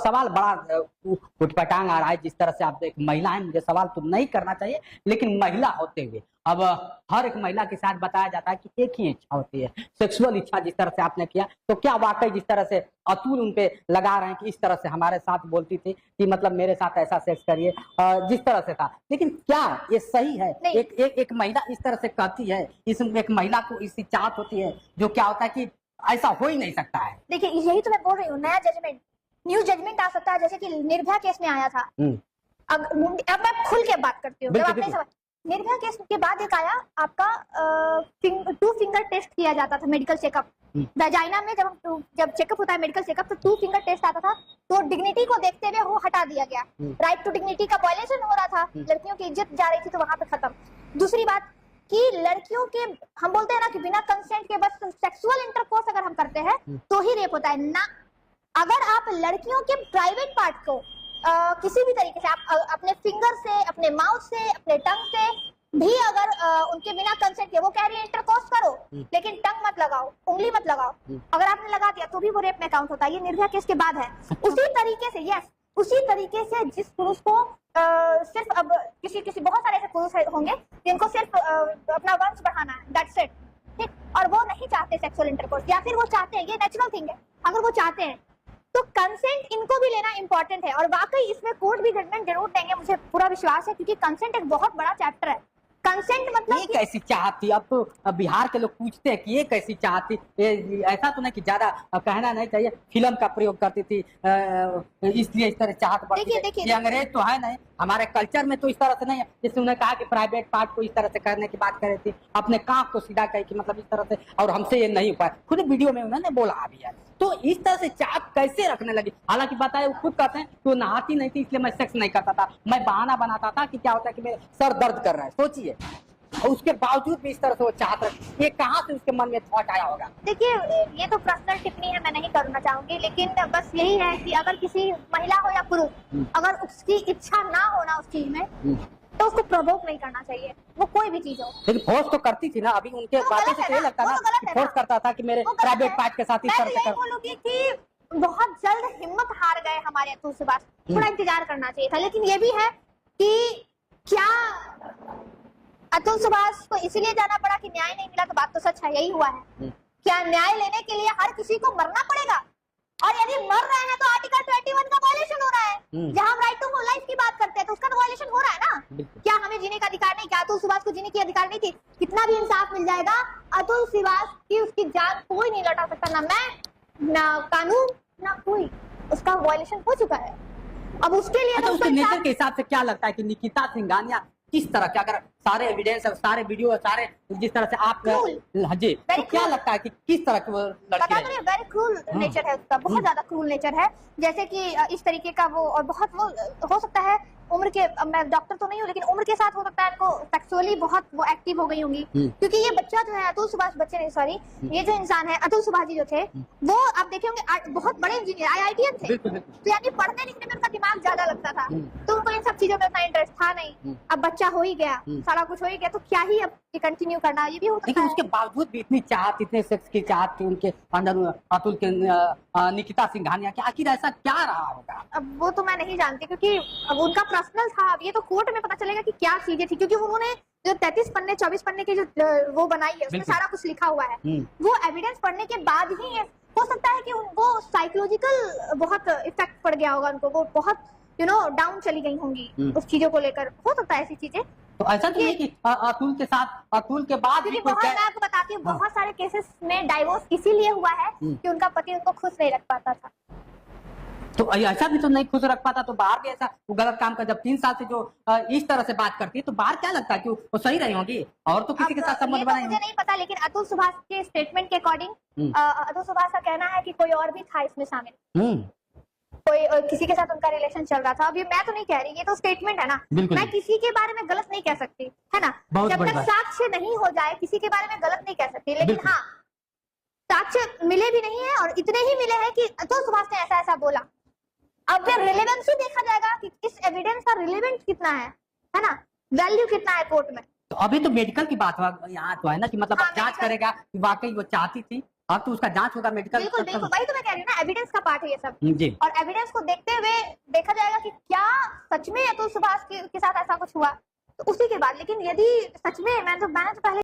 सवाल बड़ा उटपटांग आ रहा है। जिस तरह से आप एक महिला है, मुझे सवाल तो नहीं करना चाहिए, लेकिन महिला होते हुए अब हर एक महिला के साथ बताया जाता है कि एक ही इच्छा होती है, सेक्सुअल इच्छा। जिस तरह से आपने किया, तो क्या वाकई जिस तरह से अतुल उनपे लगा रहे हैं कि इस तरह से हमारे साथ बोलती थी कि मतलब मेरे साथ ऐसा सेक्स करिए, जिस तरह से था, लेकिन क्या ये सही है? एक महिला इस तरह से कहती है, एक महिला को इसकी चाहत होती है, जो क्या होता है कि ऐसा हो ही नहीं सकता है। देखिए, यही तो मैं बोल रही हूँ, नया जजमेंट, न्यू जजमेंट आ सकता है, जैसे कि निर्भया केस में आया था। अब मैं खुल के बात करती हूँ। निर्भया केस के बाद एक आया आपका 2 फिंगर टेस्ट किया जाता था, मेडिकल चेकअप वेजाइना में। जब चेकअप होता है मेडिकल चेकअप, तो 2 फिंगर टेस्ट आता था, तो डिग्निटी को देखते हुए वो हटा दिया गया। राइट टू डिग्निटी का वायलेशन हो रहा था, लड़कियों की इज्जत जा रही थी, तो वहां पे खत्म। दूसरी बात कि लड़कियों के, हम बोलते हैं ना कि बिना कंसेंट के बस सेक्सुअल इंटरकोर्स अगर हम करते हैं तो ही रेप होता है ना। अगर आप लड़कियों के प्राइवेट पार्ट को किसी भी तरीके से, आप अपने फिंगर से, अपने माउथ से, अपने टंग से भी अगर उनके बिना कंसेंट के, वो कह रही है इंटरकोर्स करो, लेकिन टंग मत लगाओ, उंगली मत लगाओ, अगर आपने लगा दिया तो भी वो रेप में काउंट होता है। ये निर्भया केस के बाद है। उसी तरीके से, यस, उसी तरीके से जिस पुरुष को सिर्फ, अब किसी बहुत सारे ऐसे पुरुष होंगे जिनको सिर्फ अपना वंश बढ़ाना है, दैट्स इट, ठीक, और वो नहीं चाहते सेक्सुअल इंटरकोर्स, या फिर वो चाहते हैं, ये नेचुरल थिंग है, अगर वो चाहते हैं तो कंसेंट इनको भी लेना इंपॉर्टेंट है। और वाकई इसमें कोर्ट भी जजमेंट जरूर देंगे, मुझे पूरा विश्वास है, क्योंकि कंसेंट एक बहुत बड़ा चैप्टर है। कंसेंट मतलब ये कैसी चाहत थी? अब तो बिहार के लोग पूछते हैं कि ये कैसी चाहत थी। ऐसा तो नहीं कि ज्यादा कहना नहीं चाहिए, फिल्म का प्रयोग करती थी, इसलिए इस तरह चाहत बढ़ती है। ये अंग्रेज तो है नहीं, हमारे कल्चर में तो इस तरह से नहीं है। जैसे उन्होंने कहा कि प्राइवेट पार्ट को इस तरह से करने की बात कर रही थी, अपने कांख को सीधा कही कि मतलब इस तरह से, और हमसे ये नहीं हुआ। खुद वीडियो में उन्होंने बोला भी है। तो इस तरह से चाहत कैसे रखने लगी? हालांकि बताया, वो खुद कहते हैं कि वो नहाती नहीं थी इसलिए मैं सेक्स नहीं करता था, मैं बहाना बनाता था कि क्या होता है कि मेरे सर दर्द कर रहा है। सोचिए, और उसके बावजूद भी इस तरह से वो चाहत रखी, ये कहाँ से उसके मन में थॉट आया होगा? देखिए, ये तो पर्सनल टिप्पणी है, मैं नहीं करना चाहूंगी, लेकिन बस यही है कि अगर किसी महिला हो या पुरुष, अगर उसकी इच्छा ना होना उस चीज में, तो उसको प्रोवोक नहीं करना चाहिए, वो कोई भी चीज हो। लेकिन फोर्स तो करती थी ना, अभी उनके बातों से ये लगता ना कि फोर्स करता था कि मेरे प्राइवेट पार्ट के साथ इस तरह से कर। बोलूंगी कि बहुत जल्द हिम्मत हार गए हमारे अतुल सुभाष, थोड़ा इंतजार करना चाहिए था। लेकिन ये भी है कि क्या अतुल सुभाष को इसीलिए जाना पड़ा कि न्याय नहीं मिला? तो बात तो सच है, यही हुआ है। क्या न्याय लेने के लिए हर किसी को मरना पड़ेगा? और यदि मर रहे हैं तो आर्टिकल 21 का वायलेशन हो रहा है। जहां हम राइट टू लाइफ की बात करते हैं तो उसका तो वायलेशन हो रहा है ना। क्या हमें जीने का अधिकार नहीं? क्या अतुल सुभाष को जीने की अधिकार नहीं थी? कितना भी इंसाफ मिल जाएगा, अतुल सुभाष की उसकी जान कोई नहीं लौटा सकता, ना मैं, ना कानून, ना कोई। उसका वायलेशन हो चुका है। अब उसके लिए उसके नेचर के हिसाब से क्या लगता है कि निकिता सिंघानिया किस तरह के, अगर सारे एविडेंस और सारे वीडियो, सारे जिस तरह से आप जी, तो क्या लगता है कि किस तरह की वो लड़की है? वेरी क्रूल नेचर है उसका, बहुत ज्यादा क्रूल नेचर है। जैसे कि इस तरीके का वो, और बहुत वो हो सकता है उम्र के, मैं डॉक्टर तो नहीं हूँ, लेकिन उम्र के साथ हो सकता है इनको सेक्सुअली बहुत वो एक्टिव हो गई होंगी। क्योंकि ये बच्चा जो है, अतुल सुभाष, बच्चे नहीं सॉरी, ये जो इंसान है अतुल सुभाष जी जो थे, वो आप देखे होंगे बहुत बड़े इंजीनियर, IITian थे, तो यानी पढ़ने लिखने में उनका दिमाग ज्यादा लगता था, तो उनको इन सब चीजों में उतना इंटरेस्ट था नहीं। अब बच्चा हो ही गया, सारा कुछ हो ही गया, तो क्या ही अब कंटिन्यू करना, ये भी हो सकता है। उसके बावजूद भी इतनी चाहत, इतने सेक्स की चाहत थी उनके अंदर अतुल के निकिता सिंघानिया की, आखिर ऐसा क्या रहा होगा? अब वो तो मैं नहीं जानती, क्योंकि अब उनका पर्सनल था। अब ये तो कोर्ट में पता चलेगा कि क्या चीजें थी, क्योंकि उन्होंने जो 33 पन्ने 24 पन्ने की जो वो बनाई है, उसमें सारा कुछ लिखा हुआ है। वो एविडेंस पढ़ने के बाद ही हो सकता है कि उनको साइकोलॉजिकल बहुत इफेक्ट पड़ गया होगा, उनको वो बहुत डाउन चली गई होंगी उस चीजों को लेकर, हो सकता है ऐसी चीजें। तो ऐसा तो नहीं कि अतुल के साथ, अतुल के बाद भी मैं आपको बताती हूँ, बहुत सारे केसेस में डाइवोर्स इसीलिए हुआ है कि उनका पति उनको खुश नहीं रख पाता था। तो ऐसा भी तो नहीं खुश रख पाता, तो बाहर भी ऐसा वो गलत काम कर, जब 3 साल से जो इस तरह से बात करती है, तो बाहर क्या लगता है कि वो सही रही होगी? और तो किसी के साथ संबंध बनाए मुझे नहीं पता, लेकिन अतुल सुभाष के स्टेटमेंट के अकॉर्डिंग अतुल सुभाष का कहना है कि कोई और भी था इसमें शामिल, कोई किसी के साथ उनका रिलेशन चल रहा था। अभी मैं तो नहीं कह रही, ये तो स्टेटमेंट है ना, मैं किसी के बारे में गलत नहीं कह सकती, है ना। जब तक साक्ष्य नहीं हो जाए किसी के बारे में गलत नहीं कह सकती, लेकिन हाँ, साक्ष्य मिले भी नहीं है और इतने ही मिले हैं कि अतुल सुभाष ने ऐसा ऐसा बोला। अब फिर रिलेवेंसी देखा जाएगा कि इस एविडेंस का रिलेवेंट कितना है ना, वैल्यू कितना है कोर्ट में। तो अभी तो मेडिकल की बात यहाँ तो है ना, कि मतलब जांच करेगा कि वाकई वो चाहती थी, अब तो उसका जांच होगा मेडिकल। बिल्कुल बिल्कुल, वही तो मैं कह रही हूँ ना, एविडेंस का पार्ट है ये सब। जी। और एविडेंस को देख देखा जाएगा कि क्या सच में अतुल सुभाष के साथ ऐसा कुछ हुआ, तो उसी के बाद। लेकिन यदि सच में मैंने तो पहले